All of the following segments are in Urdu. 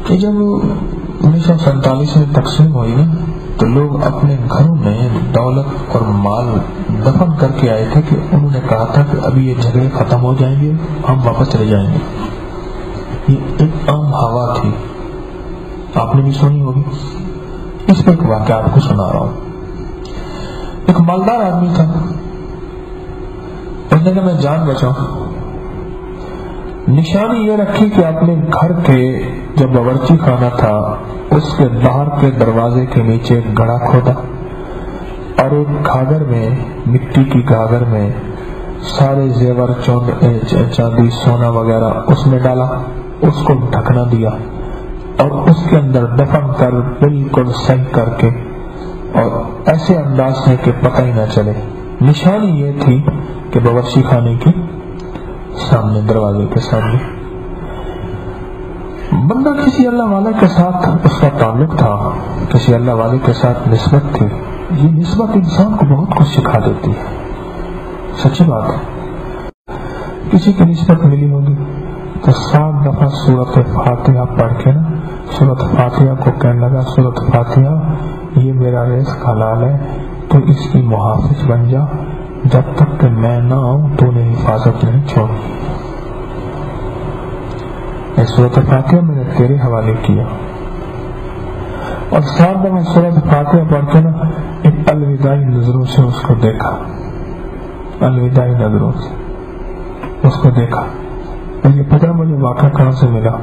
کہ جب 1947 میں تقسیم ہوئی نا تو لوگ اپنے گھروں میں دولت اور مال دفن کر کے آئے تھے کہ انہوں نے کہا تھا کہ ابھی یہ جھگڑے ختم ہو جائیں گے، ہم واپس چلے جائیں گے. یہ ایک عام ہوا تھی، آپ نے بھی سنی ہوگی. اس پر ایک واقعہ آپ کو سنا رہا ہوں. ایک مالدار آدمی تھا، اس نے کہا میں جان بچاؤں. نشانی یہ رکھی کہ اپنے گھر کے جو باورچی خانہ تھا اس کے باہر کے دروازے کے نیچے گڑھا کھودا اور ایک گھاگھر میں، مٹی کی گھاگھر میں سارے زیور چاندی سونا وغیرہ اس میں ڈالا، اس کو ڈھکنا دیا اور اس کے اندر دفن کر بالکل صحیح کر کے اور ایسے انداز سے کہ پتہ ہی نہ چلے. نشانی یہ تھی کہ باورچی خانے کی سامنے، دروازے کے سامنے. بندہ کسی اللہ والے کے ساتھ اس کا تعلق تھا، کسی اللہ والے کے ساتھ نسبت تھی. یہ نسبت انسان کو بہت کچھ سکھا دیتی ہے، سچی بات ہے. کسی کی نسبت ملی ہوگی تو 7 دفعہ سورۃ فاتحہ پڑھ کے نا سورۃ فاتحہ کو کہنے لگا سورۃ فاتحہ یہ میرا رزق حلال ہے، تو اس کی محافظ بن جا، جب تک کہ میں نہ آؤں تو نے حفاظت نہیں چھوڑی. سورۃ فاتحہ میں نے تیرے حوالے کیا. اور 7 دفعہ سورۃ فاتحہ پڑھ کے نا ایک الوداعی نظروں سے اس کو دیکھا، الوداعی نظروں سے اس کو دیکھا. یہ پتہ مجھے واقعہ کہاں سے ملا؟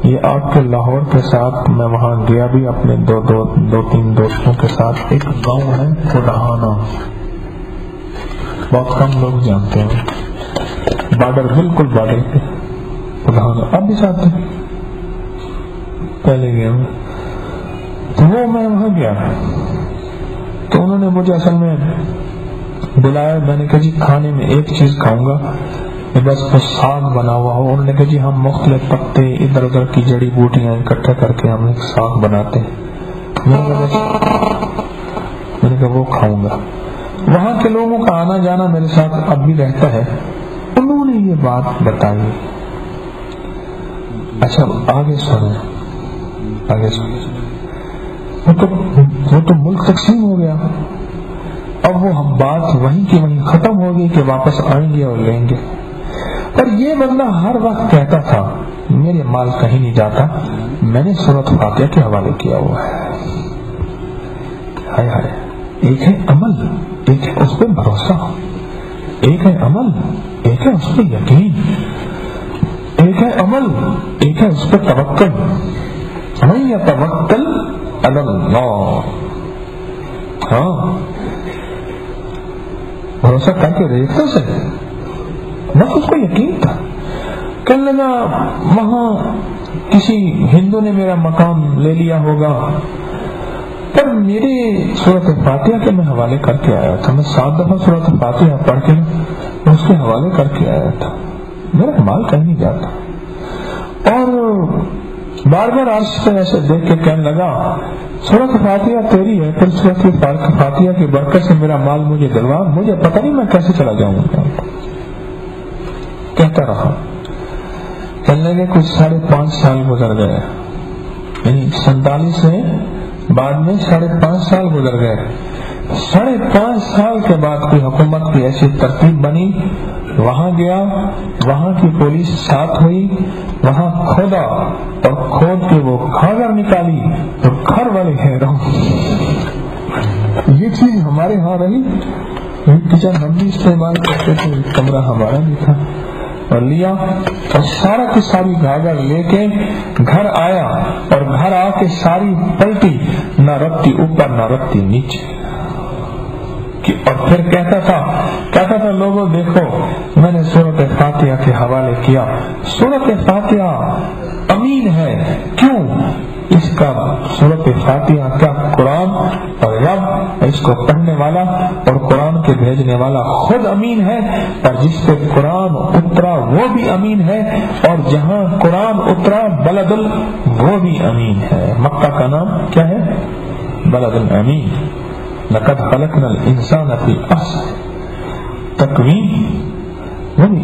یہ آپ کے لاہور کے ساتھ میں وہاں گیا بھی اپنے دو تین دوستوں کے ساتھ. ایک گاؤں ہے کوڈہانہ، بہت کم لوگ جانتے ہیں، بارڈر، بالکل بارڈر پہ کوڈہانہ. اب بھی ساتھ ہیں، پہلے گیا میں تو وہ میں وہاں گیا تو انہوں نے مجھے اصل میں بلایا. میں نے کہا جی کھانے میں ایک چیز کھاؤں گا، بس کچھ ساگ بنا ہوا ہو. انہوں نے کہا جی ہم مختلف پتے ادھر ادھر کی جڑی بوٹیاں اکٹھا کر کے ہم ایک ساگ بناتے ہیں. میں نے کہا وہ کھاؤں گا. وہاں کے لوگوں کا آنا جانا میرے ساتھ اب بھی رہتا ہے. انہوں نے یہ بات بتائی. اچھا آگے سنیں. وہ تو ملک تقسیم ہو گیا. اب وہ بات وہیں کی وہیں ختم ہو گئی کہ واپس آئیں گے اور لیں گے. پر یہ بندہ ہر وقت کہتا تھا میرے مال کہیں نہیں جاتا، میں نے سورۃ فاتحہ کے حوالے کیا ہوا ہے. ہائے ہائے، ایک ہے عمل، ایک ہے اس پہ بھروسہ، ایک ہے عمل، ایک ہے اس پہ یقین، ایک ہے عمل، ایک ہے اس پہ توکل. من یتوکل علی اللہ. ہاں بھروسہ کر کے دیکھتا سے بس اس کو یقین تھا. کہنے لگا وہاں کسی ہندو نے میرا مقام لے لیا ہوگا، پر میرے سورۃ فاتحہ کے میں حوالے کر کے آیا تھا. میں 7 دفعہ سورۃ فاتحہ پڑھ کے اس کے حوالے کر کے آیا تھا. میرا مال کہیں نہیں جاتا. اور بار بار عرش پہ ایسے دیکھ کے کہنے لگا سورۃ فاتحہ تیری ہے، پھر سورۃ فاتحہ کی برکت سے میرا مال مجھے دلوا، مجھے پتہ نہیں میں کیسے چلا جاؤں گا. کہتا رہا. کہنے لگے کچھ 5.5 سال گزر گئے، یعنی 47 سے بعد میں 5.5 سال گزر گئے. 5.5 سال کے بعد کوئی حکومت کی ایسی ترتیب بنی. وہاں گیا، وہاں کی پولیس ساتھ ہوئی، وہاں کھودا اور کھود کے وہ گھاگھر نکالی تو گھر والے حیران. یہ چیز ہمارے ہاں رہی، کچن ہم بھی استعمال کرتے تھے، کمرہ ہمارا بھی تھا، اور لیا اور سارا کی ساری گھاگھر لے کے گھر آیا اور گھر آ کے ساری پلٹی، نہ رکھتی اوپر نہ رکھتی نیچے. اور پھر کہتا تھا لوگوں دیکھو میں نے سورۃ فاتحہ کے حوالے کیا. سورۃ فاتحہ امین ہے. کیوں؟ اس کا سورۃ فاتحہ کا قرآن اور رب، اس کو پڑھنے والا اور قرآن کے بھیجنے والا خود امین ہے، اور جس پہ قرآن اترا وہ بھی امین ہے، اور جہاں قرآن اترا بلد وہ بھی امین ہے. مکہ کا نام کیا ہے؟ بلد الامین. لقد خلقنا الانسان فی احسن تقویم. وہ بھی